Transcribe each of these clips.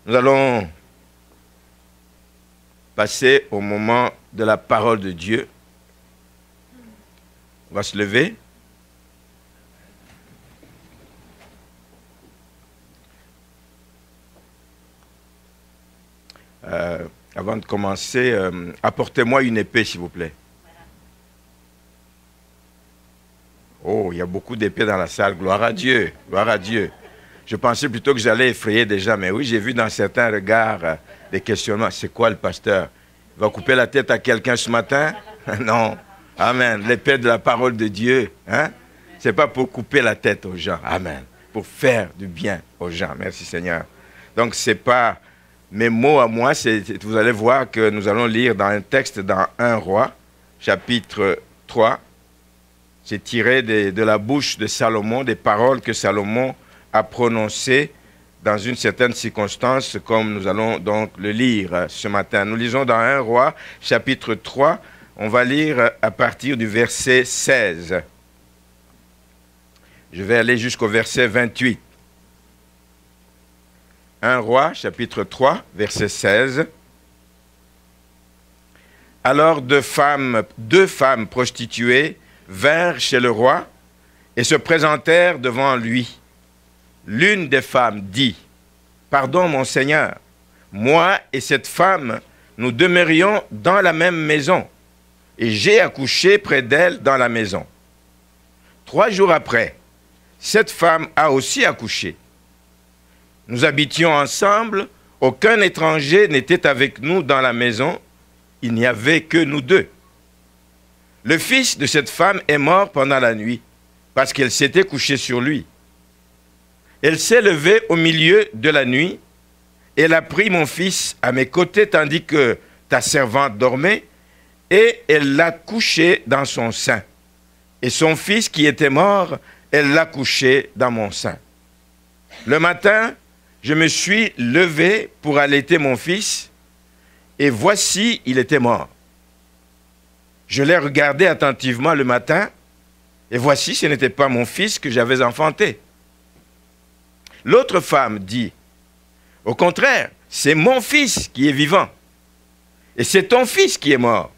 Nous allons passer au moment de la parole de Dieu. On va se lever. Avant de commencer, apportez-moi une épée, s'il vous plaît. Oh, il y a beaucoup d'épées dans la salle. Gloire à Dieu, gloire à Dieu. Je pensais plutôt que j'allais effrayer des gens, mais oui, j'ai vu dans certains regards des questionnements. C'est quoi le pasteur? Il va couper la tête à quelqu'un ce matin? Non. Amen. L'épée de la parole de Dieu, hein? Ce n'est pas pour couper la tête aux gens. Amen. Pour faire du bien aux gens. Merci Seigneur. Donc, ce n'est pas mes mots à moi. Vous allez voir que nous allons lire dans un texte dans 1 Roi, chapitre 3. C'est tiré de la bouche de Salomon, des paroles que Salomon a prononcées dans une certaine circonstance, comme nous allons donc le lire ce matin. Nous lisons dans 1 Roi, chapitre 3, on va lire à partir du verset 16. Je vais aller jusqu'au verset 28. 1 Roi, chapitre 3, verset 16. Alors deux femmes prostituées vinrent chez le roi et se présentèrent devant lui. L'une des femmes dit, « Pardon, mon Seigneur, moi et cette femme, nous demeurions dans la même maison, et j'ai accouché près d'elle dans la maison. 3 jours après, cette femme a aussi accouché. Nous habitions ensemble, aucun étranger n'était avec nous dans la maison, il n'y avait que nous deux. Le fils de cette femme est mort pendant la nuit, parce qu'elle s'était couchée sur lui. Elle s'est levée au milieu de la nuit, et elle a pris mon fils à mes côtés tandis que ta servante dormait, et elle l'a couché dans son sein. Et son fils qui était mort, elle l'a couché dans mon sein. Le matin, je me suis levé pour allaiter mon fils, et voici, il était mort. Je l'ai regardé attentivement le matin, et voici, ce n'était pas mon fils que j'avais enfanté. L'autre femme dit, « Au contraire, c'est mon fils qui est vivant, et c'est ton fils qui est mort. »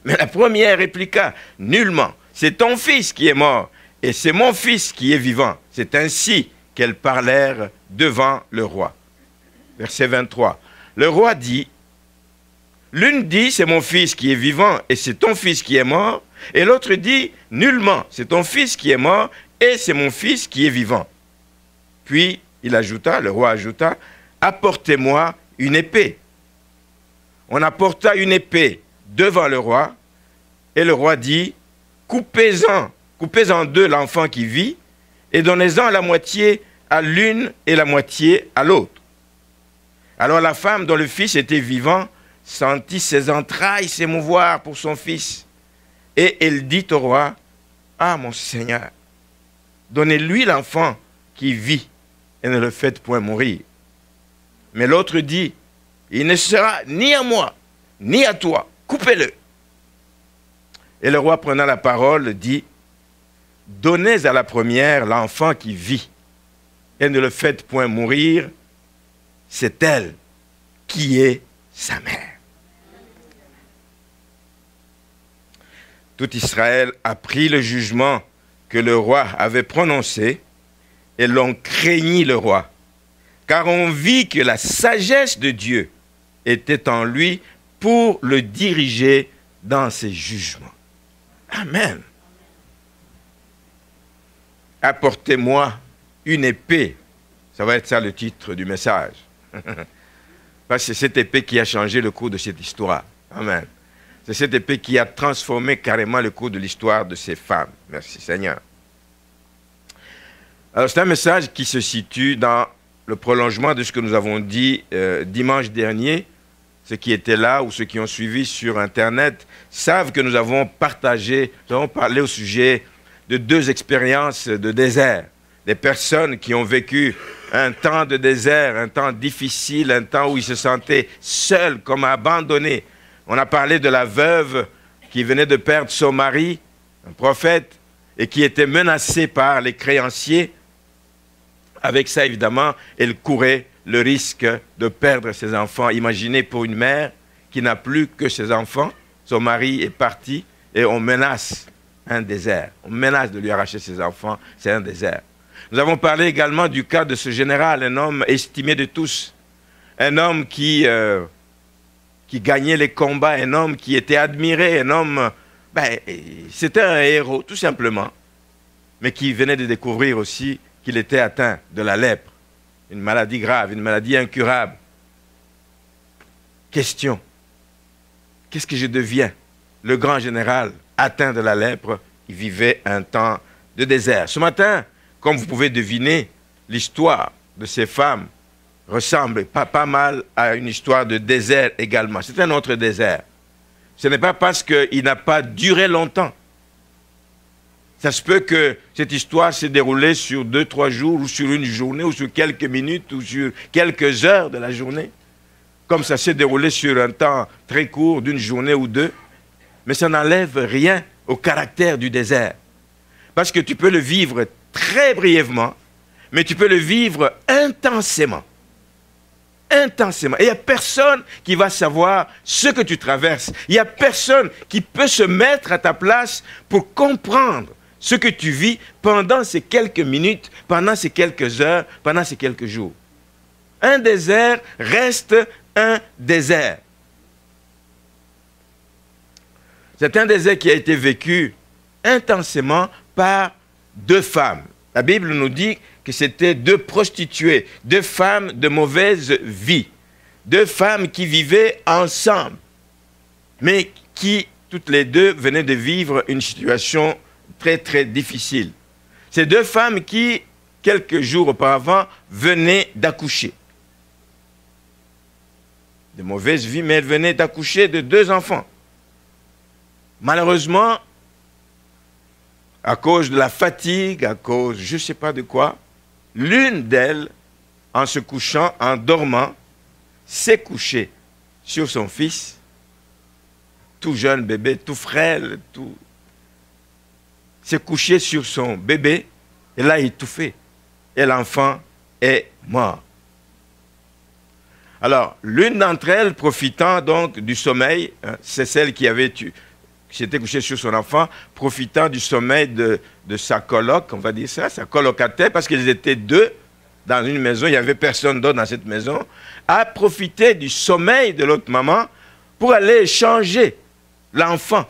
Mais la première répliqua, « Nullement, c'est ton fils qui est mort, et c'est mon fils qui est vivant. » C'est ainsi qu'elles parlèrent devant le roi. Verset 23. Le roi dit, « L'une dit, c'est mon fils qui est vivant, et c'est ton fils qui est mort. » Et l'autre dit, « Nullement, c'est ton fils qui est mort, et c'est mon fils qui est vivant. » Puis il ajouta, le roi ajouta, « Apportez-moi une épée. » On apporta une épée devant le roi, et le roi dit, « Coupez-en deux l'enfant qui vit, et donnez-en la moitié à l'une et la moitié à l'autre. » Alors la femme dont le fils était vivant sentit ses entrailles s'émouvoir pour son fils, et elle dit au roi, « Ah, mon Seigneur, donnez-lui l'enfant qui vit, et ne le faites point mourir. » Mais l'autre dit, « Il ne sera ni à moi, ni à toi, coupez-le. » Et le roi prenant la parole dit, « Donnez à la première l'enfant qui vit, et ne le faites point mourir, c'est elle qui est sa mère. » Tout Israël apprit le jugement que le roi avait prononcé, et l'on craignit le roi, car on vit que la sagesse de Dieu était en lui pour le diriger dans ses jugements. Amen. Apportez-moi une épée. Ça va être ça le titre du message. Parce que c'est cette épée qui a changé le cours de cette histoire. Amen. C'est cette épée qui a transformé carrément le cours de l'histoire de ces femmes. Merci Seigneur. Alors c'est un message qui se situe dans le prolongement de ce que nous avons dit dimanche dernier. Ceux qui étaient là ou ceux qui ont suivi sur Internet savent que nous avons partagé, nous avons parlé au sujet de 2 expériences de désert. Des personnes qui ont vécu un temps de désert, un temps difficile, un temps où ils se sentaient seuls, comme abandonnés. On a parlé de la veuve qui venait de perdre son mari, un prophète, et qui était menacée par les créanciers. Avec ça, évidemment, elle courait le risque de perdre ses enfants. Imaginez pour une mère qui n'a plus que ses enfants, son mari est parti et on menace un désert. On menace de lui arracher ses enfants, c'est un désert. Nous avons parlé également du cas de ce général, un homme estimé de tous, un homme qui gagnait les combats, un homme qui était admiré, un homme, c'était un héros tout simplement, mais qui venait de découvrir aussi qu'il était atteint de la lèpre, une maladie grave, une maladie incurable. Question, qu'est-ce que je deviens? Le grand général atteint de la lèpre, il vivait un temps de désert. Ce matin, comme vous pouvez deviner, l'histoire de ces femmes ressemble pas mal à une histoire de désert également. C'est un autre désert. Ce n'est pas parce qu'il n'a pas duré longtemps. Ça se peut que cette histoire s'est déroulée sur 2-3 jours, ou sur une journée, ou sur quelques minutes, ou sur quelques heures de la journée. Comme ça s'est déroulé sur un temps très court, d'une journée ou deux. Mais ça n'enlève rien au caractère du désert. Parce que tu peux le vivre très brièvement, mais tu peux le vivre intensément. Intensément. Et il n'y a personne qui va savoir ce que tu traverses. Il n'y a personne qui peut se mettre à ta place pour comprendre ce que tu vis pendant ces quelques minutes, pendant ces quelques heures, pendant ces quelques jours. Un désert reste un désert. C'est un désert qui a été vécu intensément par deux femmes. La Bible nous dit que c'était deux prostituées, deux femmes de mauvaise vie, deux femmes qui vivaient ensemble, mais qui, toutes les deux, venaient de vivre une situation très, très difficile. Ces deux femmes qui, quelques jours auparavant, venaient d'accoucher. De mauvaise vie, mais elles venaient d'accoucher de 2 enfants. Malheureusement, à cause de la fatigue, à cause je ne sais pas de quoi, l'une d'elles, en se couchant, en dormant, s'est couchée sur son fils, tout jeune bébé, tout frêle, s'est couchée sur son bébé et l'a étouffé. Et l'enfant est mort. Alors, l'une d'entre elles, profitant donc du sommeil, hein, c'est celle qui s'était couchée sur son enfant, profitant du sommeil de sa coloc, on va dire ça, sa colocataire, parce qu'ils étaient 2 dans une maison, il n'y avait personne d'autre dans cette maison, a profité du sommeil de l'autre maman pour aller changer l'enfant.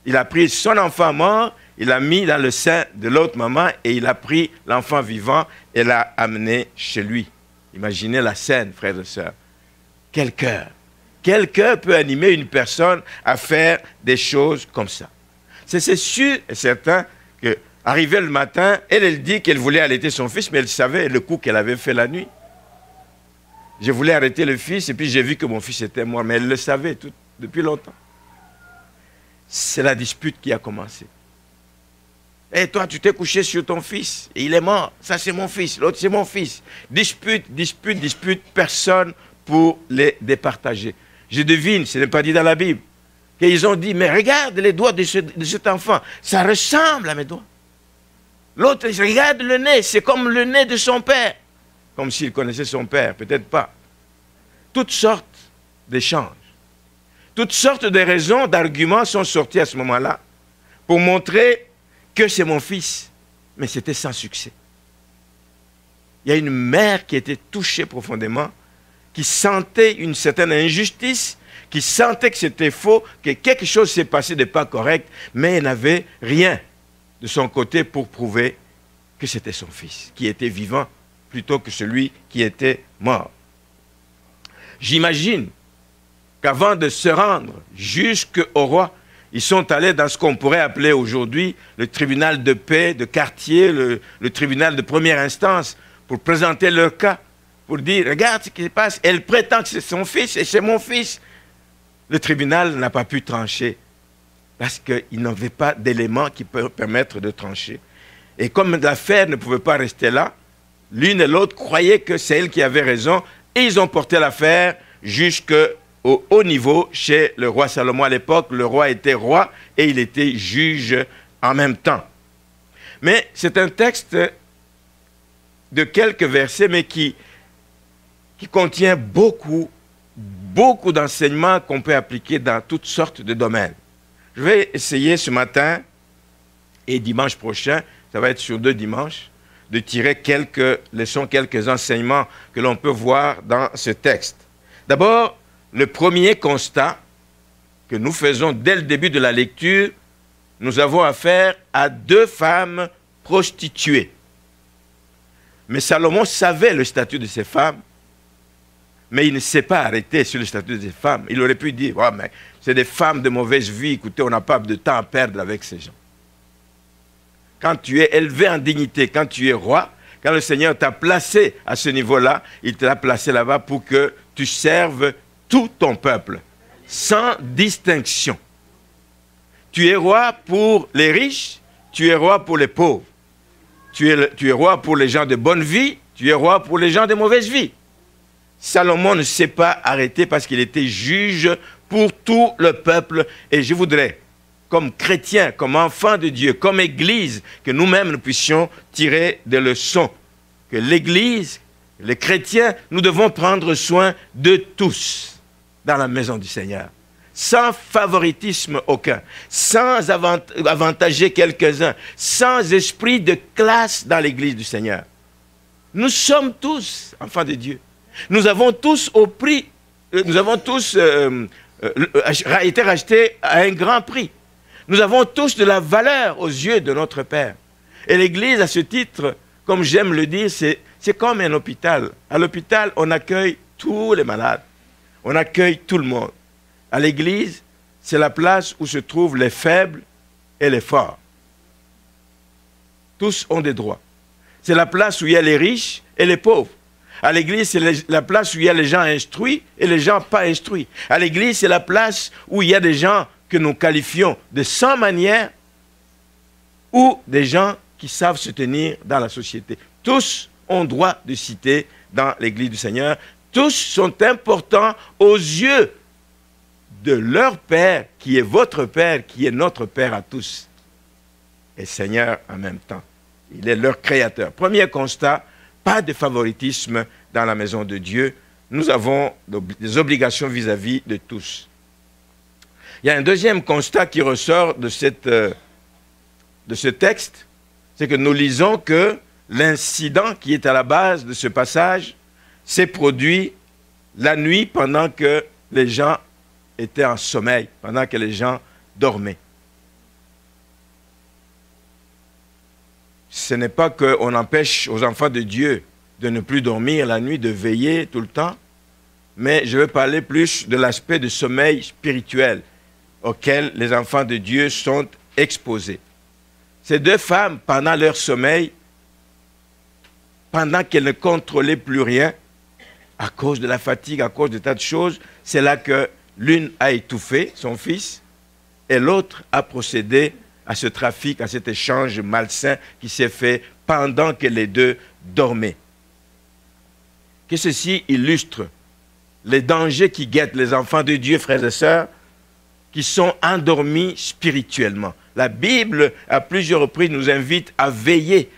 Il a pris son enfant mort, il l'a mis dans le sein de l'autre maman et il a pris l'enfant vivant et l'a amené chez lui. Imaginez la scène, frères et sœurs. Quel cœur! Quel cœur peut animer une personne à faire des choses comme ça? C'est sûr et certain qu'arrivée le matin, elle dit qu'elle voulait allaiter son fils, mais elle savait le coup qu'elle avait fait la nuit. Je voulais arrêter le fils et puis j'ai vu que mon fils était mort, mais elle le savait depuis longtemps. C'est la dispute qui a commencé. Et toi, tu t'es couché sur ton fils et il est mort. Ça, c'est mon fils. L'autre, c'est mon fils. Dispute, dispute, dispute. Personne pour les départager. Je devine, ce n'est pas dit dans la Bible, qu'ils ont dit, mais regarde les doigts de cet enfant. Ça ressemble à mes doigts. L'autre, regarde le nez. C'est comme le nez de son père. Comme s'il connaissait son père. Peut-être pas. Toutes sortes d'échanges. Toutes sortes de raisons, d'arguments sont sortis à ce moment-là pour montrer que c'est mon fils, mais c'était sans succès. Il y a une mère qui était touchée profondément, qui sentait une certaine injustice, qui sentait que c'était faux, que quelque chose s'est passé de pas correct, mais elle n'avait rien de son côté pour prouver que c'était son fils, qui était vivant, plutôt que celui qui était mort. J'imagine qu'avant de se rendre jusqu'au roi, ils sont allés dans ce qu'on pourrait appeler aujourd'hui le tribunal de paix, de quartier, le tribunal de première instance, pour présenter leur cas, pour dire, regarde ce qui se passe, elle prétend que c'est son fils et c'est mon fils. Le tribunal n'a pas pu trancher, parce qu'il n'avait pas d'éléments qui peuvent permettre de trancher. Et comme l'affaire ne pouvait pas rester là, l'une et l'autre croyaient que c'est elle qui avait raison, et ils ont porté l'affaire jusqu'au haut niveau chez le roi Salomon. À l'époque, le roi était roi et il était juge en même temps. Mais c'est un texte de quelques versets, mais qui qui contient beaucoup d'enseignements qu'on peut appliquer dans toutes sortes de domaines. Je vais essayer ce matin et dimanche prochain, ça va être sur 2 dimanches, de tirer quelques leçons, quelques enseignements que l'on peut voir dans ce texte. D'abord, le premier constat que nous faisons dès le début de la lecture, nous avons affaire à 2 femmes prostituées. Mais Salomon savait le statut de ces femmes, mais il ne s'est pas arrêté sur le statut de ces femmes. Il aurait pu dire, oh, mais c'est des femmes de mauvaise vie, écoutez, on n'a pas de temps à perdre avec ces gens. Quand tu es élevé en dignité, quand tu es roi, quand le Seigneur t'a placé à ce niveau-là, il t'a placé là-bas pour que tu serves tout ton peuple, sans distinction. Tu es roi pour les riches, tu es roi pour les pauvres. Tu es roi pour les gens de bonne vie, tu es roi pour les gens de mauvaise vie. Salomon ne s'est pas arrêté parce qu'il était juge pour tout le peuple. Et je voudrais, comme chrétiens, comme enfants de Dieu, comme Église, que nous-mêmes nous puissions tirer des leçons. Que l'Église, les chrétiens, nous devons prendre soin de tous dans la maison du Seigneur. Sans favoritisme aucun, sans avantager quelques-uns, sans esprit de classe dans l'Église du Seigneur. Nous sommes tous enfants de Dieu. Nous avons tous été rachetés à un grand prix. Nous avons tous de la valeur aux yeux de notre Père. Et l'Église, à ce titre, comme j'aime le dire, c'est comme un hôpital. À l'hôpital, on accueille tous les malades. On accueille tout le monde. À l'Église, c'est la place où se trouvent les faibles et les forts. Tous ont des droits. C'est la place où il y a les riches et les pauvres. À l'Église, c'est la place où il y a les gens instruits et les gens pas instruits. À l'Église, c'est la place où il y a des gens que nous qualifions de sans manière ou des gens qui savent se tenir dans la société. Tous ont droit de citer dans l'Église du Seigneur. Tous sont importants aux yeux de leur Père, qui est votre Père, qui est notre Père à tous. Et Seigneur en même temps. Il est leur Créateur. Premier constat, pas de favoritisme dans la maison de Dieu. Nous avons des obligations vis-à-vis de tous. Il y a un deuxième constat qui ressort de ce texte, c'est que nous lisons que l'incident qui est à la base de ce passage s'est produit la nuit pendant que les gens étaient en sommeil, pendant que les gens dormaient. Ce n'est pas qu'on empêche aux enfants de Dieu de ne plus dormir la nuit, de veiller tout le temps, mais je veux parler plus de l'aspect de sommeil spirituel auquel les enfants de Dieu sont exposés. Ces 2 femmes, pendant leur sommeil, pendant qu'elles ne contrôlaient plus rien, à cause de la fatigue, à cause de tas de choses, c'est là que l'une a étouffé son fils et l'autre a procédé à ce trafic, à cet échange malsain qui s'est fait pendant que les 2 dormaient. Que ceci illustre les dangers qui guettent les enfants de Dieu, frères et sœurs, qui sont endormis spirituellement. La Bible, à plusieurs reprises, nous invite à veiller,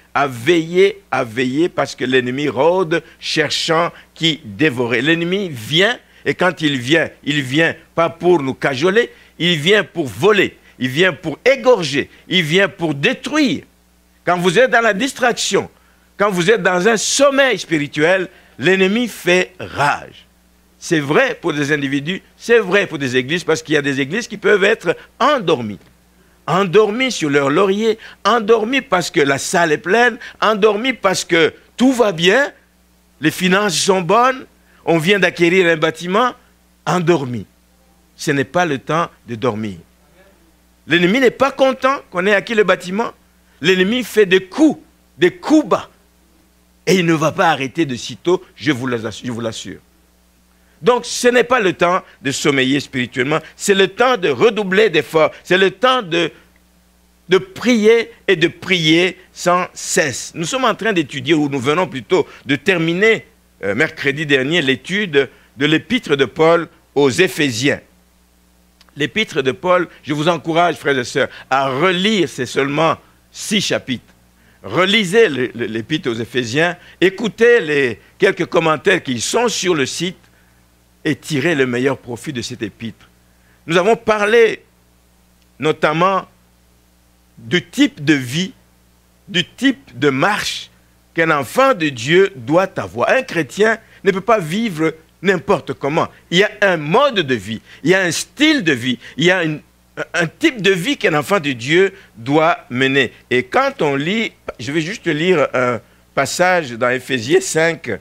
parce que l'ennemi rôde, cherchant qui dévorer. L'ennemi vient, et quand il vient pas pour nous cajoler, il vient pour voler, il vient pour égorger, il vient pour détruire. Quand vous êtes dans la distraction, quand vous êtes dans un sommeil spirituel, l'ennemi fait rage. C'est vrai pour des individus, c'est vrai pour des églises, parce qu'il y a des églises qui peuvent être endormies. Endormis sur leur laurier, endormis parce que la salle est pleine, endormis parce que tout va bien, les finances sont bonnes, on vient d'acquérir un bâtiment, endormis. Ce n'est pas le temps de dormir. L'ennemi n'est pas content qu'on ait acquis le bâtiment. L'ennemi fait des coups bas. Et il ne va pas arrêter de sitôt, je vous l'assure. Donc, ce n'est pas le temps de sommeiller spirituellement, c'est le temps de redoubler d'efforts, c'est le temps de prier et de prier sans cesse. Nous sommes en train d'étudier, ou nous venons plutôt de terminer mercredi dernier l'étude de l'épître de Paul aux Éphésiens. L'épître de Paul, je vous encourage, frères et sœurs, à relire, c'est seulement 6 chapitres, relisez l'épître aux Éphésiens, écoutez les quelques commentaires qui sont sur le site et tirez le meilleur profit de cette épître. Nous avons parlé notamment du type de vie, du type de marche qu'un enfant de Dieu doit avoir. Un chrétien ne peut pas vivre n'importe comment. Il y a un mode de vie, il y a un style de vie, il y a un type de vie qu'un enfant de Dieu doit mener. Et quand on lit, je vais juste lire un passage dans Éphésiens 5,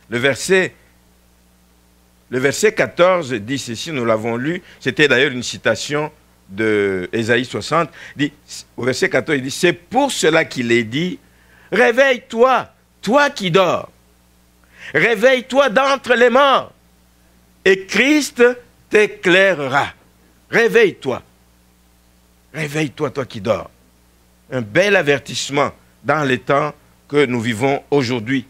le verset 14 dit ceci, nous l'avons lu, c'était d'ailleurs une citation de Ésaïe 60, dit, au verset 14, il dit, c'est pour cela qu'il est dit, réveille-toi, toi qui dors, réveille-toi d'entre les morts, et Christ t'éclairera. Réveille-toi. Réveille-toi, toi qui dors. Un bel avertissement dans les temps que nous vivons aujourd'hui.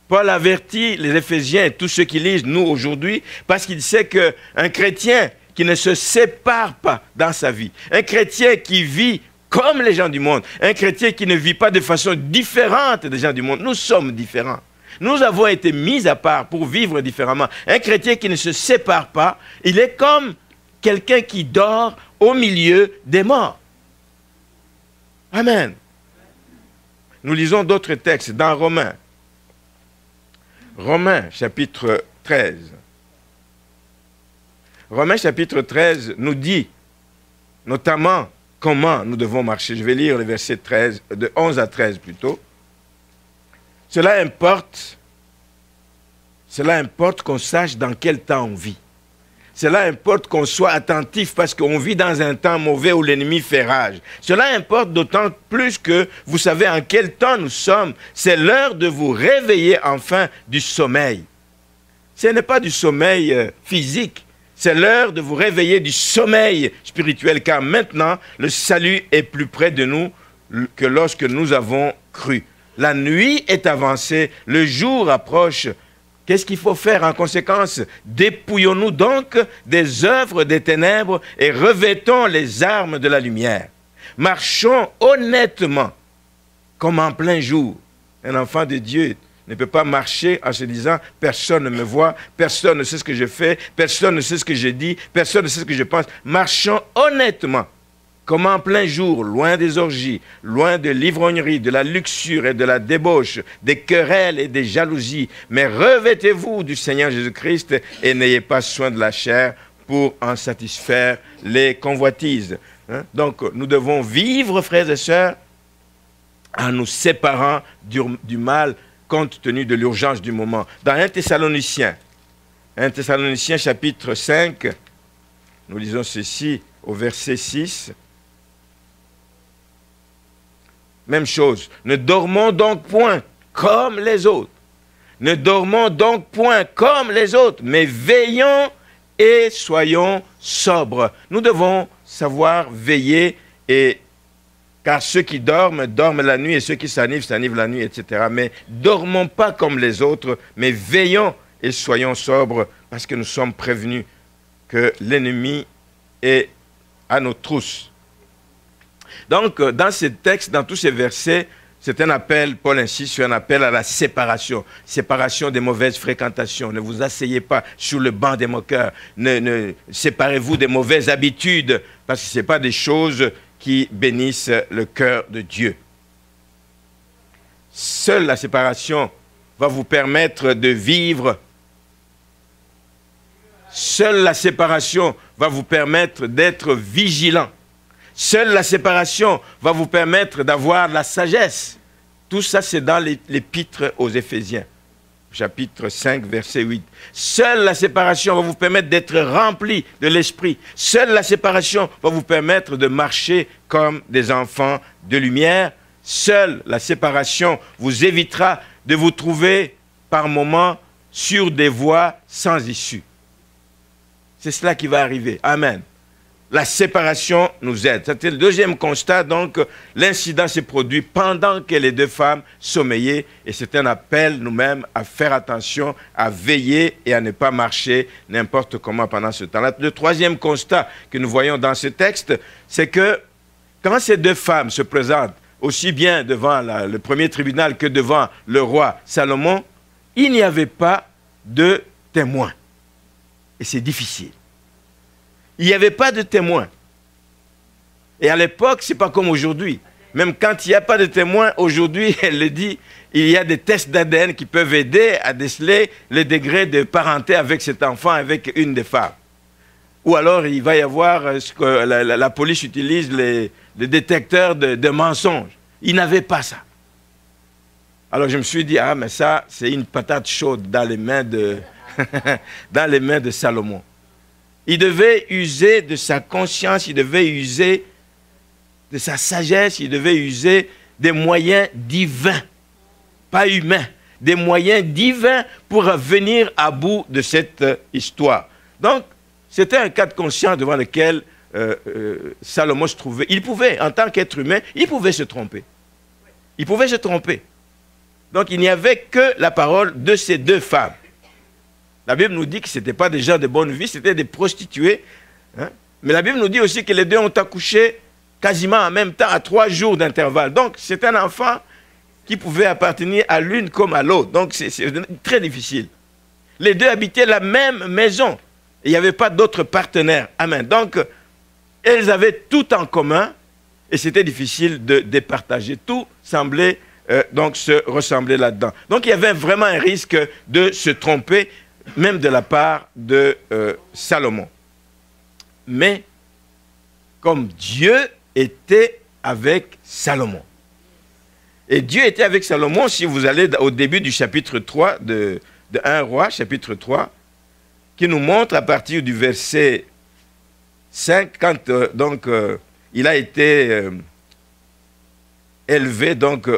Paul avertit les Éphésiens et tous ceux qui lisent, nous, aujourd'hui, parce qu'il sait qu'un chrétien qui ne se sépare pas dans sa vie, un chrétien qui vit comme les gens du monde, un chrétien qui ne vit pas de façon différente des gens du monde, nous sommes différents. Nous avons été mis à part pour vivre différemment. Un chrétien qui ne se sépare pas, il est comme quelqu'un qui dort au milieu des morts. Amen. Nous lisons d'autres textes dans Romains. Romains chapitre 13. Romains chapitre 13 nous dit notamment comment nous devons marcher. Je vais lire le verset 13, de 11 à 13 plutôt. Cela importe qu'on sache dans quel temps on vit. Cela importe qu'on soit attentif parce qu'on vit dans un temps mauvais où l'ennemi fait rage. Cela importe d'autant plus que vous savez en quel temps nous sommes. C'est l'heure de vous réveiller enfin du sommeil. Ce n'est pas du sommeil physique. C'est l'heure de vous réveiller du sommeil spirituel car maintenant le salut est plus près de nous que lorsque nous avons cru. La nuit est avancée, le jour approche. Qu'est-ce qu'il faut faire en conséquence? Dépouillons-nous donc des œuvres des ténèbres et revêtons les armes de la lumière. Marchons honnêtement, comme en plein jour. Un enfant de Dieu ne peut pas marcher en se disant « personne ne me voit, personne ne sait ce que je fais, personne ne sait ce que je dis, personne ne sait ce que je pense ». Marchons honnêtement, comme en plein jour, loin des orgies, loin de l'ivrognerie, de la luxure et de la débauche, des querelles et des jalousies. Mais revêtez-vous du Seigneur Jésus-Christ et n'ayez pas soin de la chair pour en satisfaire les convoitises. Donc, nous devons vivre, frères et sœurs, en nous séparant du mal compte tenu de l'urgence du moment. Dans 1 Thessaloniciens chapitre 5, nous lisons ceci au verset 6. Même chose. Ne dormons donc point comme les autres. Ne dormons donc point comme les autres, mais veillons et soyons sobres. Nous devons savoir veiller, car ceux qui dorment, dorment la nuit, et ceux qui s'enivrent la nuit, etc. Mais dormons pas comme les autres, mais veillons et soyons sobres, parce que nous sommes prévenus que l'ennemi est à nos trousses. Donc, dans ces textes, dans tous ces versets, c'est un appel, Paul insiste sur un appel à la séparation. Séparation des mauvaises fréquentations. Ne vous asseyez pas sur le banc des moqueurs. Séparez-vous des mauvaises habitudes, parce que ce n'est pas des choses qui bénissent le cœur de Dieu. Seule la séparation va vous permettre de vivre. Seule la séparation va vous permettre d'être vigilant. Seule la séparation va vous permettre d'avoir la sagesse. Tout ça, c'est dans l'épître aux Éphésiens, chapitre 5, verset 8. Seule la séparation va vous permettre d'être rempli de l'esprit. Seule la séparation va vous permettre de marcher comme des enfants de lumière. Seule la séparation vous évitera de vous trouver par moments sur des voies sans issue. C'est cela qui va arriver. Amen. La séparation nous aide. C'était le deuxième constat, donc l'incident s'est produit pendant que les deux femmes sommeillaient et c'est un appel nous-mêmes à faire attention, à veiller et à ne pas marcher n'importe comment pendant ce temps-là. Le troisième constat que nous voyons dans ce texte, c'est que quand ces deux femmes se présentent aussi bien devant le premier tribunal que devant le roi Salomon, il n'y avait pas de témoin. Et c'est difficile. Il n'y avait pas de témoin. Et à l'époque, ce n'est pas comme aujourd'hui. Même quand il n'y a pas de témoin, aujourd'hui, elle le dit, il y a des tests d'ADN qui peuvent aider à déceler le degré de parenté avec cet enfant, avec une des femmes. Ou alors, il va y avoir ce que la police utilise, les détecteurs de mensonges. Ils n'avaient pas ça. Alors, je me suis dit, ah, mais ça, c'est une patate chaude dans les mains de, dans les mains de Salomon. Il devait user de sa conscience, il devait user de sa sagesse, il devait user des moyens divins, pas humains, des moyens divins pour venir à bout de cette histoire. Donc, c'était un cas de conscience devant lequel Salomon se trouvait. Il pouvait, en tant qu'être humain, il pouvait se tromper. Il pouvait se tromper. Donc, il n'y avait que la parole de ces deux femmes. La Bible nous dit que ce n'étaient pas des gens de bonne vie, c'était des prostituées. Hein? Mais la Bible nous dit aussi que les deux ont accouché quasiment en même temps, à 3 jours d'intervalle. Donc, c'est un enfant qui pouvait appartenir à l'une comme à l'autre. Donc, c'est très difficile. Les deux habitaient la même maison. Il n'y avait pas d'autres partenaires. Amen. Donc, elles avaient tout en commun et c'était difficile de départager. Tout semblait donc se ressembler là-dedans. Donc, il y avait vraiment un risque de se tromper, même de la part de Salomon. Mais, comme Dieu était avec Salomon. Et Dieu était avec Salomon, si vous allez au début du chapitre 3 de 1 Roi, chapitre 3, qui nous montre à partir du verset 5, quand il a été élevé donc,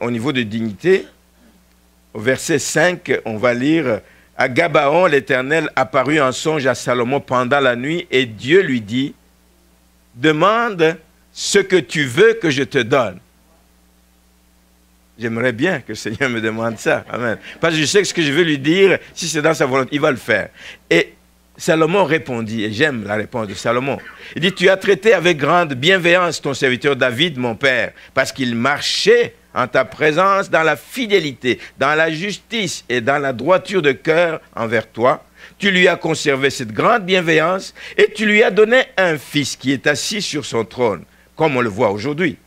au niveau de dignité. Au verset 5, on va lire « À Gabaon, l'Éternel apparut en songe à Salomon pendant la nuit, et Dieu lui dit, « Demande ce que tu veux que je te donne. » J'aimerais bien que le Seigneur me demande ça. Amen. Parce que je sais que ce que je veux lui dire, si c'est dans sa volonté, il va le faire. Et Salomon répondit, et j'aime la réponse de Salomon. Il dit, tu as traité avec grande bienveillance ton serviteur David, mon père, parce qu'il marchait en ta présence dans la fidélité, dans la justice et dans la droiture de cœur envers toi. Tu lui as conservé cette grande bienveillance et tu lui as donné un fils qui est assis sur son trône, comme on le voit aujourd'hui.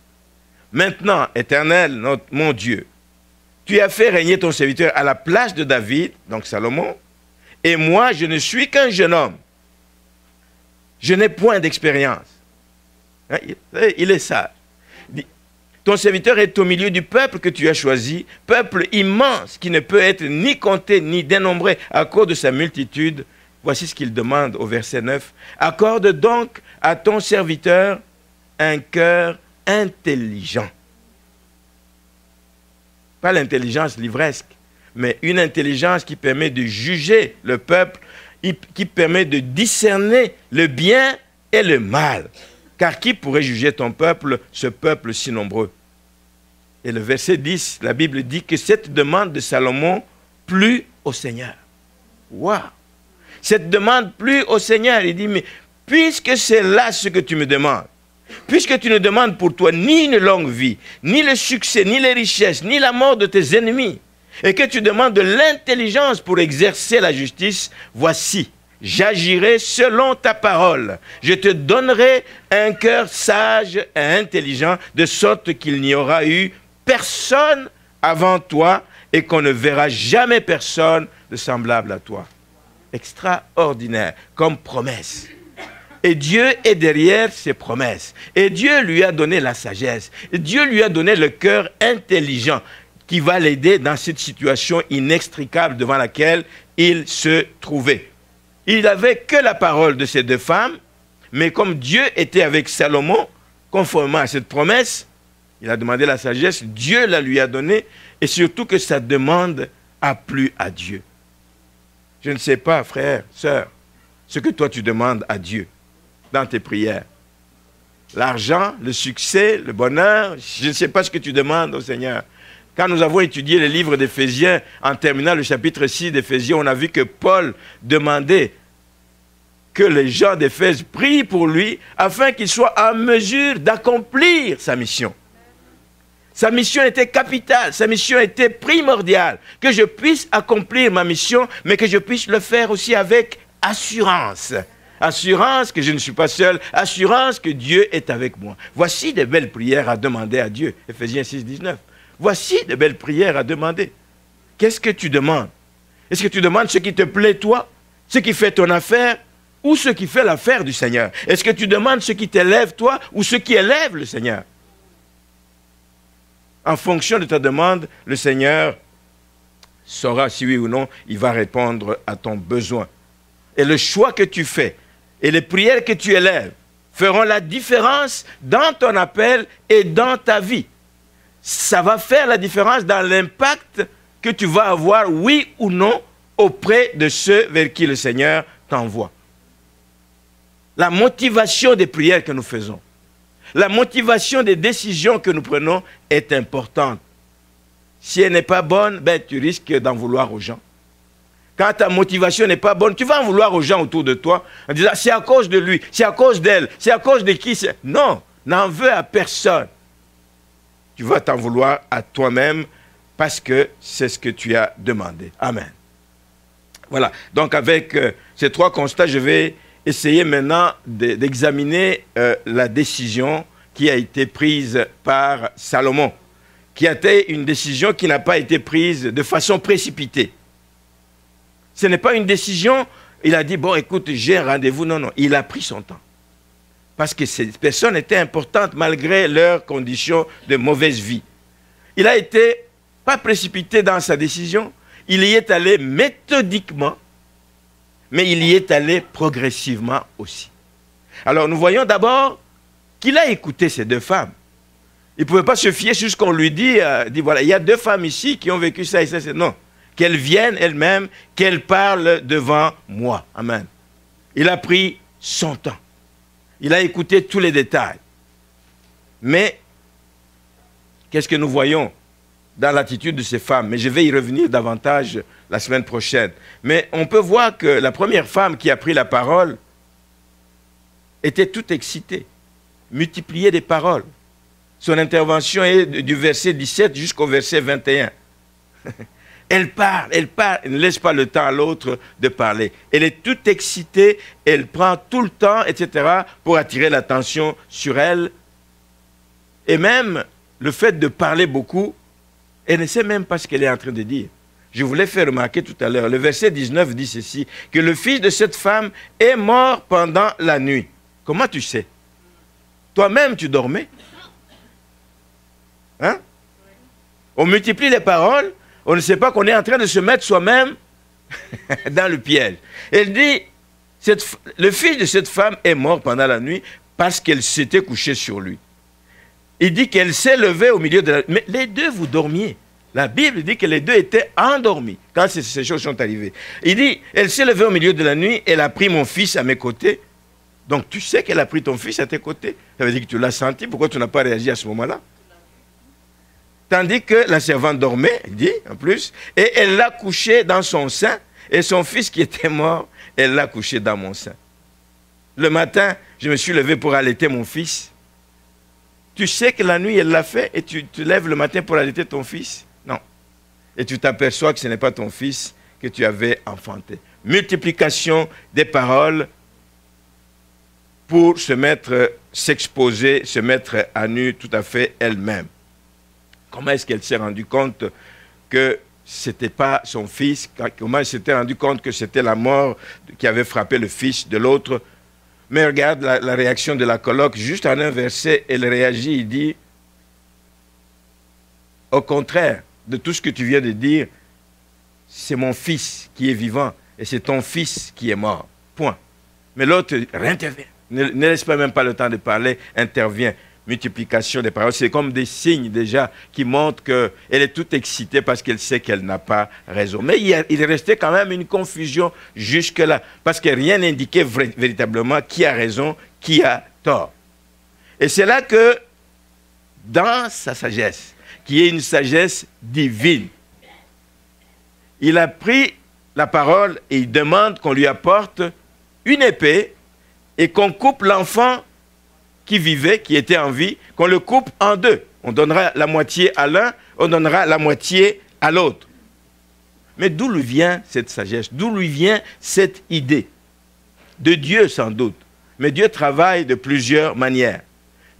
Maintenant, Éternel, mon Dieu, tu as fait régner ton serviteur à la place de David, donc Salomon, et moi, je ne suis qu'un jeune homme. Je n'ai point d'expérience. Il est sage. Ton serviteur est au milieu du peuple que tu as choisi, peuple immense qui ne peut être ni compté ni dénombré à cause de sa multitude. Voici ce qu'il demande au verset 9. Accorde donc à ton serviteur un cœur intelligent. Pas l'intelligence livresque, mais une intelligence qui permet de juger le peuple, qui permet de discerner le bien et le mal. Car qui pourrait juger ton peuple, ce peuple si nombreux? Et le verset 10, la Bible dit que cette demande de Salomon plut au Seigneur. Waouh! Cette demande plut au Seigneur. Il dit, mais puisque c'est là ce que tu me demandes, puisque tu ne demandes pour toi ni une longue vie, ni le succès, ni les richesses, ni la mort de tes ennemis, et que tu demandes de l'intelligence pour exercer la justice, voici, j'agirai selon ta parole. Je te donnerai un cœur sage et intelligent, de sorte qu'il n'y aura eu personne avant toi et qu'on ne verra jamais personne de semblable à toi. Extraordinaire comme promesse. Et Dieu est derrière ses promesses. Et Dieu lui a donné la sagesse. Et Dieu lui a donné le cœur intelligent qui va l'aider dans cette situation inextricable devant laquelle il se trouvait. Il n'avait que la parole de ces deux femmes, mais comme Dieu était avec Salomon, conformément à cette promesse, il a demandé la sagesse, Dieu la lui a donnée, et surtout que sa demande a plu à Dieu. Je ne sais pas, frère, sœur, ce que toi tu demandes à Dieu dans tes prières. L'argent, le succès, le bonheur, je ne sais pas ce que tu demandes au Seigneur. Quand nous avons étudié le livre d'Éphésiens, en terminant le chapitre 6 d'Éphésiens, on a vu que Paul demandait que les gens d'Éphèse prient pour lui afin qu'il soit en mesure d'accomplir sa mission. Sa mission était capitale, sa mission était primordiale. Que je puisse accomplir ma mission, mais que je puisse le faire aussi avec assurance. Assurance que je ne suis pas seul, assurance que Dieu est avec moi. Voici de belles prières à demander à Dieu. Éphésiens 6, 19. Voici de belles prières à demander. Qu'est-ce que tu demandes? Est-ce que tu demandes ce qui te plaît toi, ce qui fait ton affaire, ou ce qui fait l'affaire du Seigneur? Est-ce que tu demandes ce qui t'élève toi, ou ce qui élève le Seigneur? En fonction de ta demande, le Seigneur saura si oui ou non il va répondre à ton besoin. Et le choix que tu fais et les prières que tu élèves feront la différence dans ton appel et dans ta vie. Ça va faire la différence dans l'impact que tu vas avoir, oui ou non, auprès de ceux vers qui le Seigneur t'envoie. La motivation des prières que nous faisons, la motivation des décisions que nous prenons est importante. Si elle n'est pas bonne, ben, tu risques d'en vouloir aux gens. Quand ta motivation n'est pas bonne, tu vas en vouloir aux gens autour de toi en disant c'est à cause de lui, c'est à cause d'elle, c'est à cause de qui. Non, n'en veux à personne. Tu vas t'en vouloir à toi-même parce que c'est ce que tu as demandé. Amen. Voilà, donc avec ces trois constats, je vais essayer maintenant d'examiner la décision qui a été prise par Salomon, qui a été une décision qui n'a pas été prise de façon précipitée. Ce n'est pas une décision, il a dit, bon, écoute, j'ai un rendez-vous. Non, non, il a pris son temps. Parce que ces personnes étaient importantes malgré leurs conditions de mauvaise vie. Il a été pas précipité dans sa décision, il y est allé méthodiquement, mais il y est allé progressivement aussi. Alors nous voyons d'abord qu'il a écouté ces deux femmes. Il ne pouvait pas se fier sur ce qu'on lui dit, voilà, il y a deux femmes ici qui ont vécu ça et ça, non. Qu'elles viennent elles-mêmes, qu'elles parlent devant moi. Amen. Il a pris son temps. Il a écouté tous les détails. Mais, qu'est-ce que nous voyons dans l'attitude de ces femmes? Mais je vais y revenir davantage la semaine prochaine. Mais on peut voir que la première femme qui a pris la parole était toute excitée, multipliait des paroles. Son intervention est du verset 17 jusqu'au verset 21. Elle parle, elle ne laisse pas le temps à l'autre de parler. Elle est toute excitée, elle prend tout le temps, etc., pour attirer l'attention sur elle. Et même le fait de parler beaucoup, elle ne sait même pas ce qu'elle est en train de dire. Je vous l'ai fait remarquer tout à l'heure. Le verset 19 dit ceci, que le fils de cette femme est mort pendant la nuit. Comment tu sais? Toi-même, tu dormais? Hein? On multiplie les paroles, on ne sait pas qu'on est en train de se mettre soi-même dans le piège. Elle dit, le fils de cette femme est mort pendant la nuit parce qu'elle s'était couchée sur lui. Il dit qu'elle s'est levée au milieu de la nuit. Mais les deux, vous dormiez. La Bible dit que les deux étaient endormis quand ces choses sont arrivées. Il dit, elle s'est levée au milieu de la nuit, elle a pris mon fils à mes côtés. Donc tu sais qu'elle a pris ton fils à tes côtés. Ça veut dire que tu l'as senti. Pourquoi tu n'as pas réagi à ce moment-là? Tandis que la servante dormait, il dit, en plus, et elle l'a couché dans son sein, et son fils qui était mort, elle l'a couché dans mon sein. Le matin, je me suis levé pour allaiter mon fils. Tu sais que la nuit, elle l'a fait, et tu te lèves le matin pour allaiter ton fils? Non. Et tu t'aperçois que ce n'est pas ton fils que tu avais enfanté. Multiplication des paroles pour s'exposer, se mettre à nu tout à fait elle-même. Comment est-ce qu'elle s'est rendue compte que ce n'était pas son fils? Comment elle s'était rendue compte que c'était la mort qui avait frappé le fils de l'autre? Mais regarde la réaction de la coloc. Juste en un verset, elle réagit, il dit, au contraire de tout ce que tu viens de dire, c'est mon fils qui est vivant et c'est ton fils qui est mort. Point. Mais l'autre intervient. Ne laisse pas même pas le temps de parler, intervient. Multiplication des paroles, c'est comme des signes déjà qui montrent qu'elle est toute excitée parce qu'elle sait qu'elle n'a pas raison. Mais il restait quand même une confusion jusque-là, parce que rien n'indiquait véritablement qui a raison, qui a tort. Et c'est là que, dans sa sagesse, qui est une sagesse divine, il a pris la parole et il demande qu'on lui apporte une épée et qu'on coupe l'enfant qui vivait, qui était en vie, qu'on le coupe en deux. On donnera la moitié à l'un, on donnera la moitié à l'autre. Mais d'où lui vient cette sagesse? D'où lui vient cette idée? De Dieu sans doute. Mais Dieu travaille de plusieurs manières.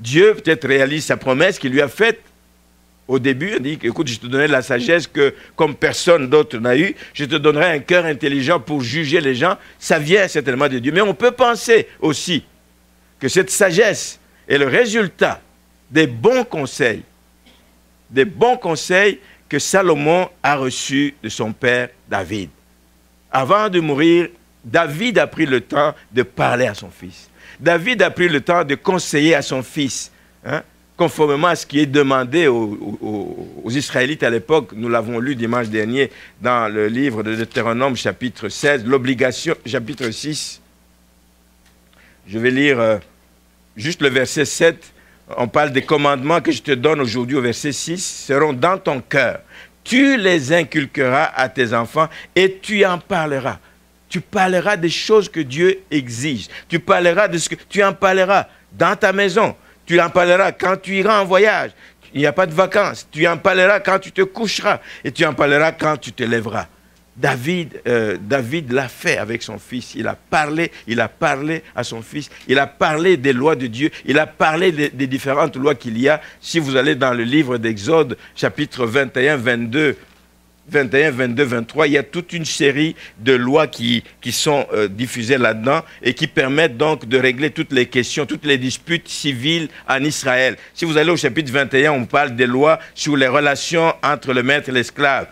Dieu peut-être réalise sa promesse qu'il lui a faite au début. Il dit, écoute, je te donnerai la sagesse que comme personne d'autre n'a eu. Je te donnerai un cœur intelligent pour juger les gens. Ça vient certainement de Dieu. Mais on peut penser aussi que cette sagesse est le résultat des bons conseils que Salomon a reçus de son père David. Avant de mourir, David a pris le temps de parler à son fils. David a pris le temps de conseiller à son fils, hein, conformément à ce qui est demandé aux Israélites à l'époque. Nous l'avons lu dimanche dernier dans le livre de Deutéronome, chapitre 16, l'obligation, chapitre 6. Je vais lire juste le verset 7. On parle des commandements que je te donne aujourd'hui au verset 6, seront dans ton cœur. Tu les inculqueras à tes enfants et tu en parleras. Tu parleras des choses que Dieu exige. Tu parleras de ce que tu en parleras dans ta maison. Tu en parleras quand tu iras en voyage. Il n'y a pas de vacances. Tu en parleras quand tu te coucheras. Et tu en parleras quand tu te lèveras. David l'a fait avec son fils. Il a parlé à son fils. Il a parlé des lois de Dieu. Il a parlé des différentes lois qu'il y a. Si vous allez dans le livre d'Exode, chapitre 21, 22, 23, il y a toute une série de lois qui sont diffusées là-dedans et qui permettent donc de régler toutes les questions, toutes les disputes civiles en Israël. Si vous allez au chapitre 21, on parle des lois sur les relations entre le maître et l'esclave.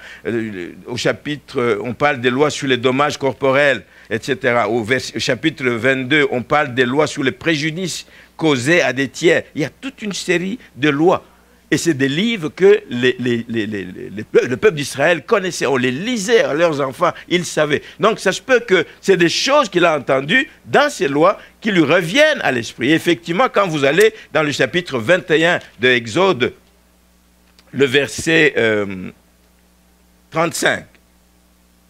Au chapitre, on parle des lois sur les dommages corporels, etc. Au chapitre 22, on parle des lois sur les préjudices causés à des tiers. Il y a toute une série de lois. Et c'est des livres que le peuple d'Israël connaissait. On les lisait à leurs enfants, ils savaient. Donc ça se peut que c'est des choses qu'il a entendues dans ces lois qui lui reviennent à l'esprit. Et effectivement, quand vous allez dans le chapitre 21 de Exode, le verset 35,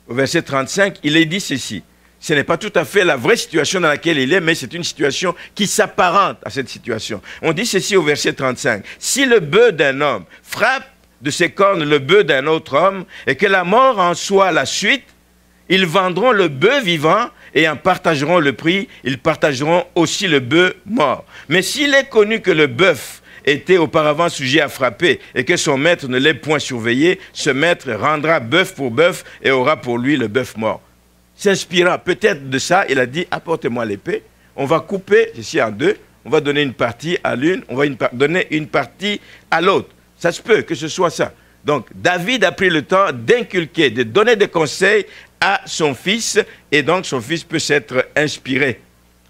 au verset 35, il est dit ceci. Ce n'est pas tout à fait la vraie situation dans laquelle il est, mais c'est une situation qui s'apparente à cette situation. On dit ceci au verset 35. Si le bœuf d'un homme frappe de ses cornes le bœuf d'un autre homme, et que la mort en soit la suite, ils vendront le bœuf vivant et en partageront le prix, ils partageront aussi le bœuf mort. Mais s'il est connu que le bœuf était auparavant sujet à frapper et que son maître ne l'ait point surveillé, ce maître rendra bœuf pour bœuf et aura pour lui le bœuf mort. S'inspirant peut-être de ça, il a dit, apportez-moi l'épée, on va couper ceci en deux, on va donner une partie à l'une, on va donner une partie à l'autre. Ça se peut que ce soit ça. Donc, David a pris le temps d'inculquer, de donner des conseils à son fils, et donc son fils peut s'être inspiré.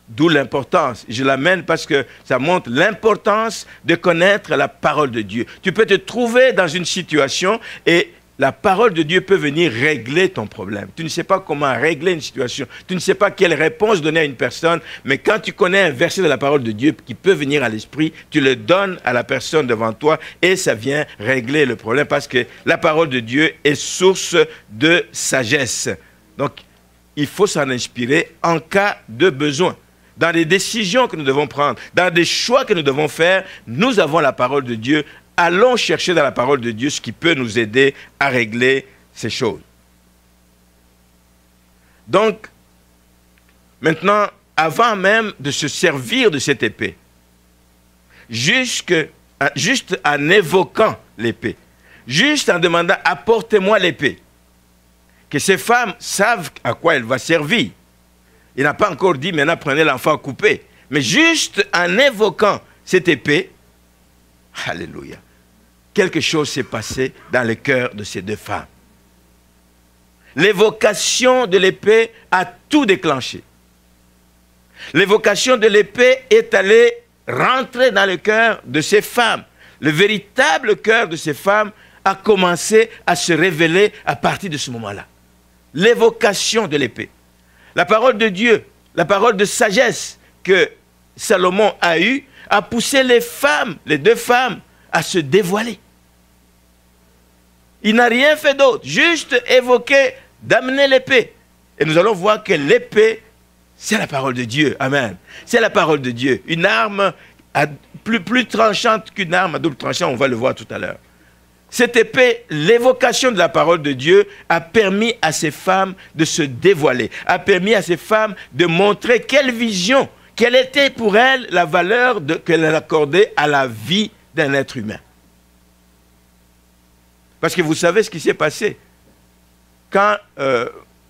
D'où l'importance. Je l'amène parce que ça montre l'importance de connaître la parole de Dieu. Tu peux te trouver dans une situation et la parole de Dieu peut venir régler ton problème. Tu ne sais pas comment régler une situation. Tu ne sais pas quelle réponse donner à une personne. Mais quand tu connais un verset de la parole de Dieu qui peut venir à l'esprit, tu le donnes à la personne devant toi et ça vient régler le problème parce que la parole de Dieu est source de sagesse. Donc, il faut s'en inspirer en cas de besoin. Dans les décisions que nous devons prendre, dans des choix que nous devons faire, nous avons la parole de Dieu. Allons chercher dans la parole de Dieu ce qui peut nous aider à régler ces choses. Donc, maintenant, avant même de se servir de cette épée, juste en évoquant l'épée, juste en demandant « apportez-moi l'épée », que ces femmes savent à quoi elle va servir. Il n'a pas encore dit « maintenant prenez l'enfant coupé », mais juste en évoquant cette épée, alléluia, quelque chose s'est passé dans le cœur de ces deux femmes. L'évocation de l'épée a tout déclenché. L'évocation de l'épée est allée rentrer dans le cœur de ces femmes. Le véritable cœur de ces femmes a commencé à se révéler à partir de ce moment-là. L'évocation de l'épée. La parole de Dieu, la parole de sagesse que Salomon a eue, a poussé les femmes, les deux femmes, à se dévoiler. Il n'a rien fait d'autre, juste évoquer, d'amener l'épée. Et nous allons voir que l'épée, c'est la parole de Dieu. Amen. C'est la parole de Dieu. Une arme plus tranchante qu'une arme à double tranchant, on va le voir tout à l'heure. Cette épée, l'évocation de la parole de Dieu a permis à ces femmes de se dévoiler, a permis à ces femmes de montrer quelle vision, quelle était pour elles la valeur qu'elle accordait à la vie d'un être humain. Parce que vous savez ce qui s'est passé. Quand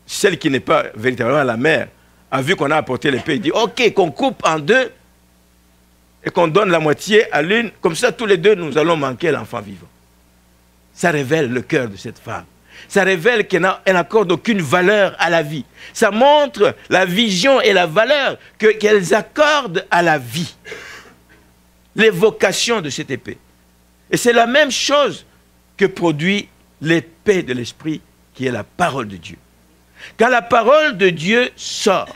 celle qui n'est pas véritablement la mère a vu qu'on a apporté l'épée, il dit « Ok, qu'on coupe en deux et qu'on donne la moitié à l'une, comme ça tous les deux nous allons manquer l'enfant vivant. » Ça révèle le cœur de cette femme. Ça révèle qu'elle n'accorde aucune valeur à la vie. Ça montre la vision et la valeur qu'elles accordent à la vie. L'évocation de cette épée. Et c'est la même chose que produit l'épée de l'esprit qui est la parole de Dieu. Quand la parole de Dieu sort,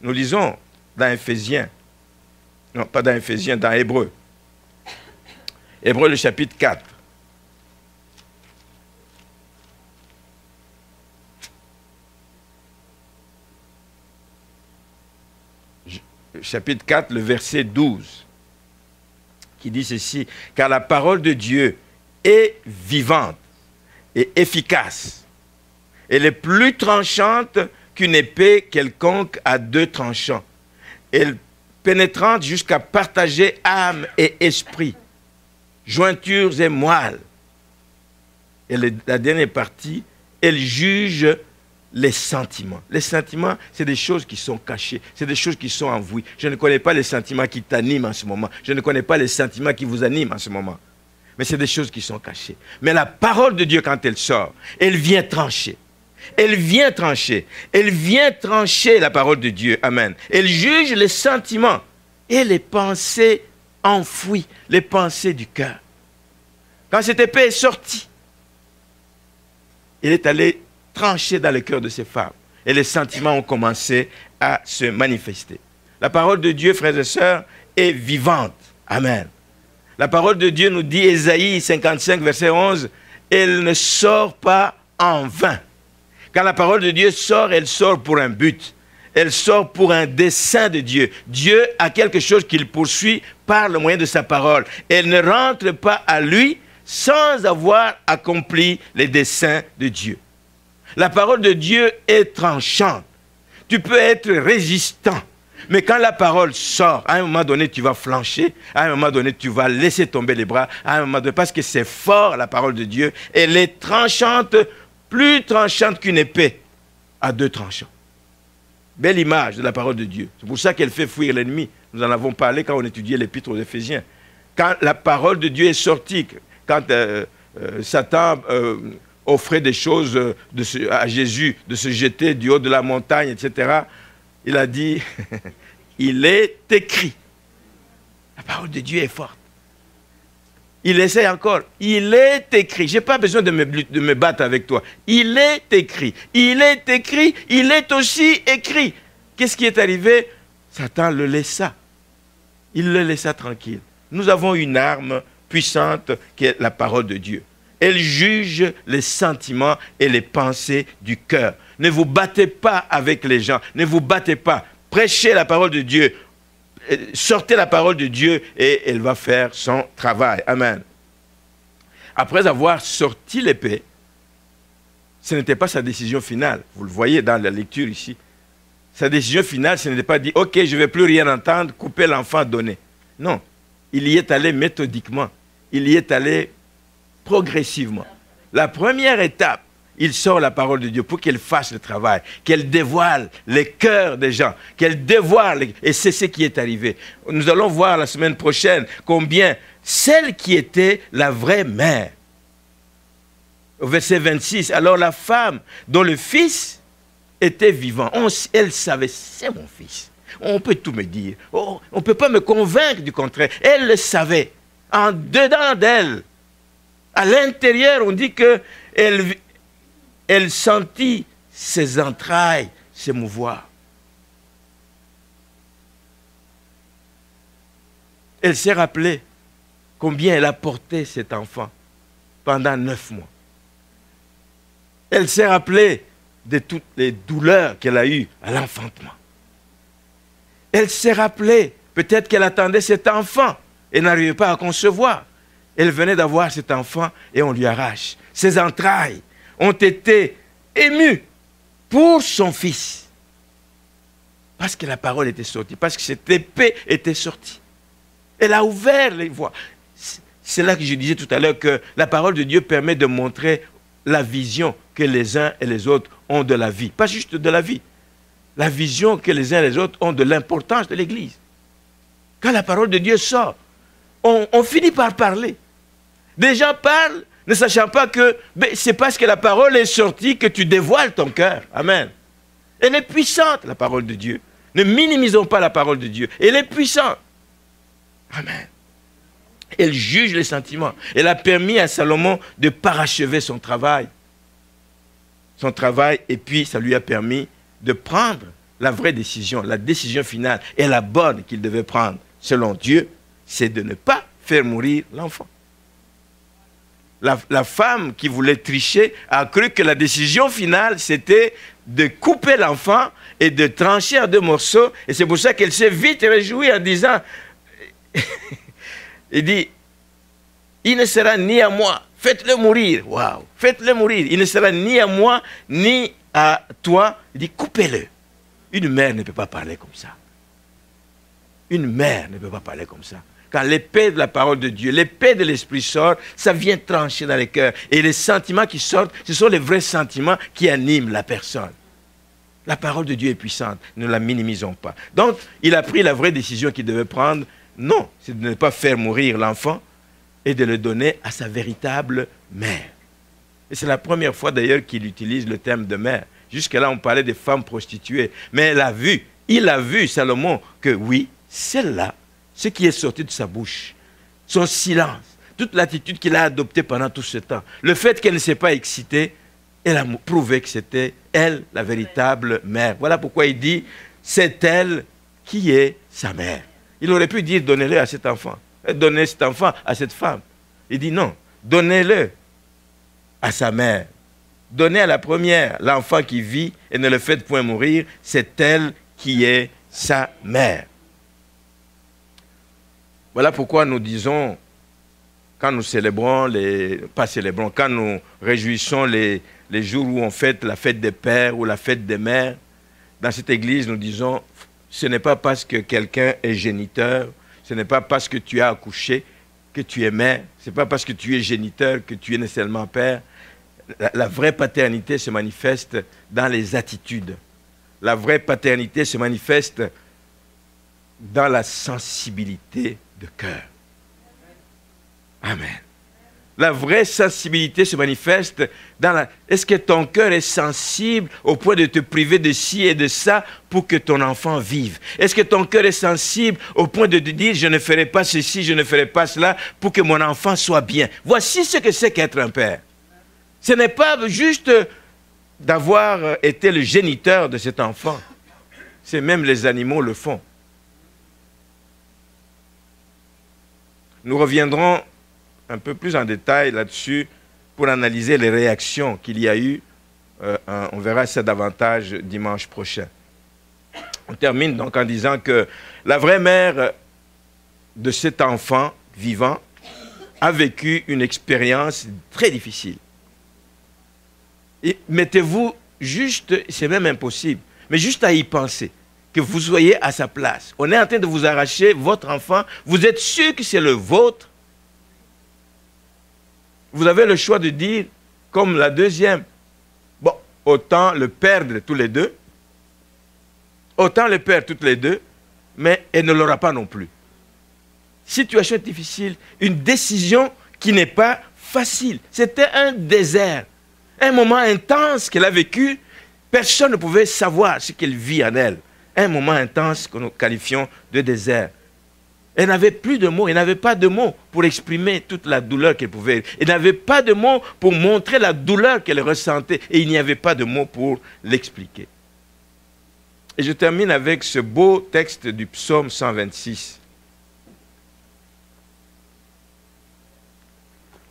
nous lisons dans Éphésiens, non pas dans Éphésiens, dans Hébreux. Hébreux le chapitre 4. Chapitre 4, le verset 12, qui dit ceci, « Car la parole de Dieu est vivante et efficace. Elle est plus tranchante qu'une épée quelconque à deux tranchants. Elle pénétrante jusqu'à partager âme et esprit, jointures et moelle. » Et la dernière partie, elle juge les sentiments. Les sentiments, c'est des choses qui sont cachées, c'est des choses qui sont envouées. Je ne connais pas les sentiments qui t'animent en ce moment. Je ne connais pas les sentiments qui vous animent en ce moment. Mais c'est des choses qui sont cachées. Mais la parole de Dieu, quand elle sort, elle vient trancher. Elle vient trancher. Elle vient trancher la parole de Dieu. Amen. Elle juge les sentiments et les pensées enfouies, les pensées du cœur. Quand cette épée est sortie, elle est allée tranché dans le cœur de ces femmes. Et les sentiments ont commencé à se manifester. La parole de Dieu, frères et sœurs, est vivante. Amen. La parole de Dieu nous dit, Ésaïe 55, verset 11, « Elle ne sort pas en vain. » Quand la parole de Dieu sort, elle sort pour un but. Elle sort pour un dessein de Dieu. Dieu a quelque chose qu'il poursuit par le moyen de sa parole. Elle ne rentre pas à lui sans avoir accompli les desseins de Dieu. La parole de Dieu est tranchante. Tu peux être résistant. Mais quand la parole sort, à un moment donné, tu vas flancher. À un moment donné, tu vas laisser tomber les bras. À un moment donné, parce que c'est fort, la parole de Dieu. Elle est tranchante, plus tranchante qu'une épée à deux tranchants. Belle image de la parole de Dieu. C'est pour ça qu'elle fait fuir l'ennemi. Nous en avons parlé quand on étudiait l'épître aux Éphésiens. Quand la parole de Dieu est sortie, quand Satan offrait des choses à Jésus, de se jeter du haut de la montagne, etc., il a dit, il est écrit. La parole de Dieu est forte. Il essaie encore. Il est écrit. Je n'ai pas besoin de me battre avec toi. Il est écrit. Il est écrit. Il est aussi écrit. Qu'est-ce qui est arrivé? Satan le laissa. Il le laissa tranquille. Nous avons une arme puissante qui est la parole de Dieu. Elle juge les sentiments et les pensées du cœur. Ne vous battez pas avec les gens. Ne vous battez pas. Prêchez la parole de Dieu. Sortez la parole de Dieu et elle va faire son travail. Amen. Après avoir sorti l'épée, ce n'était pas sa décision finale. Vous le voyez dans la lecture ici. Sa décision finale, ce n'était pas dit « Ok, je ne vais plus rien entendre, couper l'enfant, donner ». Non. Il y est allé méthodiquement. Il y est allé progressivement. La première étape, il sort la parole de Dieu pour qu'elle fasse le travail, qu'elle dévoile les cœurs des gens, qu'elle dévoile, et c'est ce qui est arrivé. Nous allons voir la semaine prochaine combien celle qui était la vraie mère. Au verset 26, alors la femme dont le fils était vivant, elle savait, c'est mon fils. On peut tout me dire, on ne peut pas me convaincre du contraire. Elle le savait, en dedans d'elle. À l'intérieur, on dit qu'elle sentit ses entrailles s'émouvoir. Elle s'est rappelée combien elle a porté cet enfant pendant 9 mois. Elle s'est rappelée de toutes les douleurs qu'elle a eues à l'enfantement. Elle s'est rappelée Peut-être qu'elle attendait cet enfant et n'arrivait pas à concevoir. Elle venait d'avoir cet enfant et on lui arrache. Ses entrailles ont été émues pour son fils. Parce que la parole était sortie, parce que cette épée était sortie. Elle a ouvert les voies. C'est là que je disais tout à l'heure que la parole de Dieu permet de montrer la vision que les uns et les autres ont de la vie. Pas juste de la vie. La vision que les uns et les autres ont de l'importance de l'Église. Quand la parole de Dieu sort, on finit par parler. Des gens parlent ne sachant pas que c'est parce que la parole est sortie que tu dévoiles ton cœur. Amen. Elle est puissante, la parole de Dieu. Ne minimisons pas la parole de Dieu. Elle est puissante. Amen. Elle juge les sentiments. Elle a permis à Salomon de parachever son travail. Son travail, et puis ça lui a permis de prendre la vraie décision, la décision finale et la bonne qu'il devait prendre, selon Dieu, c'est de ne pas faire mourir l'enfant. La femme qui voulait tricher a cru que la décision finale, c'était de couper l'enfant et de trancher en 2 morceaux. Et c'est pour ça qu'elle s'est vite réjouie en disant, il dit, il ne sera ni à moi, faites-le mourir. Waouh, faites-le mourir. Il ne sera ni à moi, ni à toi. Il dit, coupez-le. Une mère ne peut pas parler comme ça. Une mère ne peut pas parler comme ça. Quand l'épée de la parole de Dieu, l'épée de l'Esprit sort, ça vient trancher dans les cœurs. Et les sentiments qui sortent, ce sont les vrais sentiments qui animent la personne. La parole de Dieu est puissante, ne la minimisons pas. Donc, il a pris la vraie décision qu'il devait prendre. Non, c'est de ne pas faire mourir l'enfant et de le donner à sa véritable mère. Et c'est la première fois d'ailleurs qu'il utilise le terme de mère. Jusque-là, on parlait des femmes prostituées. Mais il a vu, Salomon, que oui, celle-là, ce qui est sorti de sa bouche, son silence, toute l'attitude qu'il a adoptée pendant tout ce temps, le fait qu'elle ne s'est pas excitée, elle a prouvé que c'était elle, la véritable mère. Voilà pourquoi il dit, c'est elle qui est sa mère. Il aurait pu dire, donnez-le à cet enfant. Donnez cet enfant à cette femme. Il dit non, donnez-le à sa mère. Donnez à la première, l'enfant qui vit et ne le faites point mourir, c'est elle qui est sa mère. Voilà pourquoi nous disons, quand nous célébrons, quand nous réjouissons les jours où on fête la fête des pères ou la fête des mères, dans cette église, nous disons, ce n'est pas parce que quelqu'un est géniteur, ce n'est pas parce que tu as accouché que tu es mère, ce n'est pas parce que tu es géniteur que tu es nécessairement père. La vraie paternité se manifeste dans les attitudes. La vraie paternité se manifeste dans la sensibilité de cœur. Amen. La vraie sensibilité se manifeste dans la... Est-ce que ton cœur est sensible au point de te priver de ci et de ça pour que ton enfant vive? Est-ce que ton cœur est sensible au point de te dire je ne ferai pas ceci, je ne ferai pas cela pour que mon enfant soit bien? Voici ce que c'est qu'être un père. Ce n'est pas juste d'avoir été le géniteur de cet enfant. C'est même les animaux le font. Nous reviendrons un peu plus en détail là-dessus pour analyser les réactions qu'il y a eu. On verra ça davantage dimanche prochain. On termine donc en disant que la vraie mère de cet enfant vivant a vécu une expérience très difficile. Et mettez-vous juste, c'est même impossible, mais juste à y penser, que vous soyez à sa place. On est en train de vous arracher votre enfant, vous êtes sûr que c'est le vôtre. Vous avez le choix de dire, comme la deuxième, bon, autant le perdre tous les deux, mais elle ne l'aura pas non plus. Situation difficile, une décision qui n'est pas facile. C'était un désert, un moment intense qu'elle a vécu. Personne ne pouvait savoir ce qu'elle vit en elle. Un moment intense que nous qualifions de désert. Elle n'avait plus de mots, elle n'avait pas de mots pour exprimer toute la douleur qu'elle pouvait. Elle n'avait pas de mots pour montrer la douleur qu'elle ressentait. Et il n'y avait pas de mots pour l'expliquer. Et je termine avec ce beau texte du psaume 126.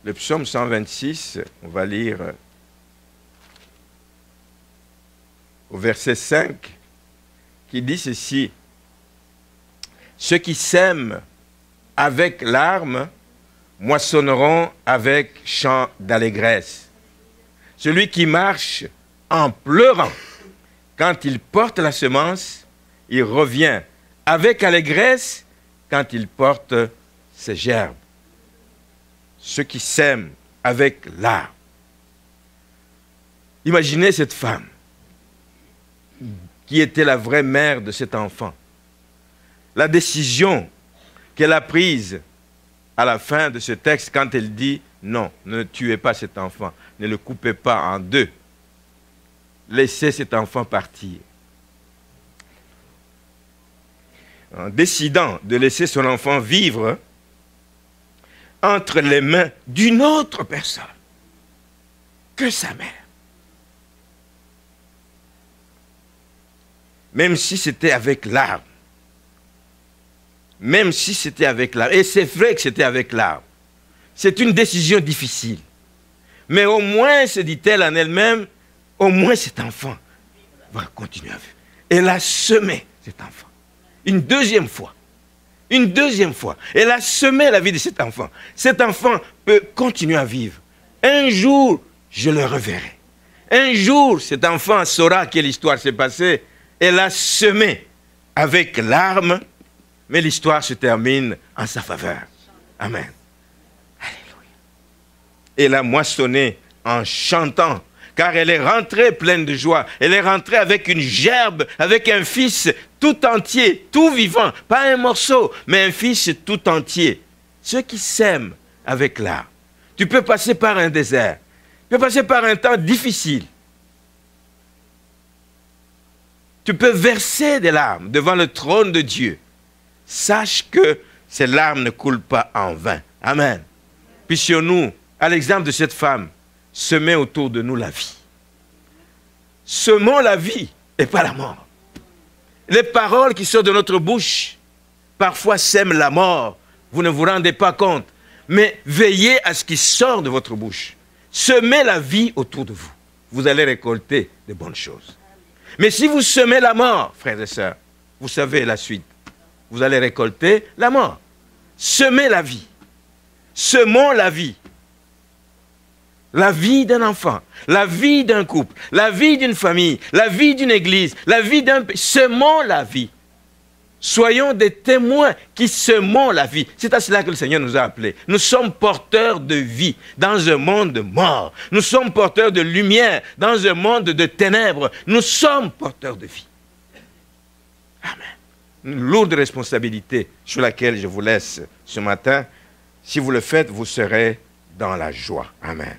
Le psaume 126, on va lire au verset 5, qui dit ceci. Ceux qui sèment avec larmes moissonneront avec chant d'allégresse. Celui qui marche en pleurant, quand il porte la semence, il revient avec allégresse quand il porte ses gerbes. Ceux qui sèment avec larmes. Imaginez cette femme qui était la vraie mère de cet enfant. La décision qu'elle a prise à la fin de ce texte quand elle dit « Non, ne tuez pas cet enfant, ne le coupez pas en deux. Laissez cet enfant partir. » En décidant de laisser son enfant vivre entre les mains d'une autre personne que sa mère. Même si c'était avec larmes. Même si c'était avec larmes. Et c'est vrai que c'était avec larmes. C'est une décision difficile. Mais au moins, se dit-elle en elle-même, au moins cet enfant va continuer à vivre. Elle a semé cet enfant. Une deuxième fois. Une deuxième fois. Elle a semé la vie de cet enfant. Cet enfant peut continuer à vivre. Un jour, je le reverrai. Un jour, cet enfant saura quelle histoire s'est passée. Elle a semé avec larmes, mais l'histoire se termine en sa faveur. Amen. Alléluia. Elle a moissonné en chantant, car elle est rentrée pleine de joie. Elle est rentrée avec une gerbe, avec un fils tout entier, tout vivant. Pas un morceau, mais un fils tout entier. Ceux qui sèment avec larmes. Tu peux passer par un désert. Tu peux passer par un temps difficile. Tu peux verser des larmes devant le trône de Dieu. Sache que ces larmes ne coulent pas en vain. Amen. Puissions-nous, à l'exemple de cette femme, semer autour de nous la vie. Semons la vie et pas la mort. Les paroles qui sortent de notre bouche, parfois sèment la mort. Vous ne vous rendez pas compte. Mais veillez à ce qui sort de votre bouche. Semez la vie autour de vous. Vous allez récolter de bonnes choses. Mais si vous semez la mort, frères et sœurs, vous savez la suite. Vous allez récolter la mort. Semez la vie. Semons la vie. La vie d'un enfant, la vie d'un couple, la vie d'une famille, la vie d'une église, la vie d'un pays. Semons la vie. Soyons des témoins qui semons la vie. C'est à cela que le Seigneur nous a appelés. Nous sommes porteurs de vie dans un monde mort. Nous sommes porteurs de lumière dans un monde de ténèbres. Nous sommes porteurs de vie. Amen. Une lourde responsabilité sur laquelle je vous laisse ce matin. Si vous le faites, vous serez dans la joie. Amen.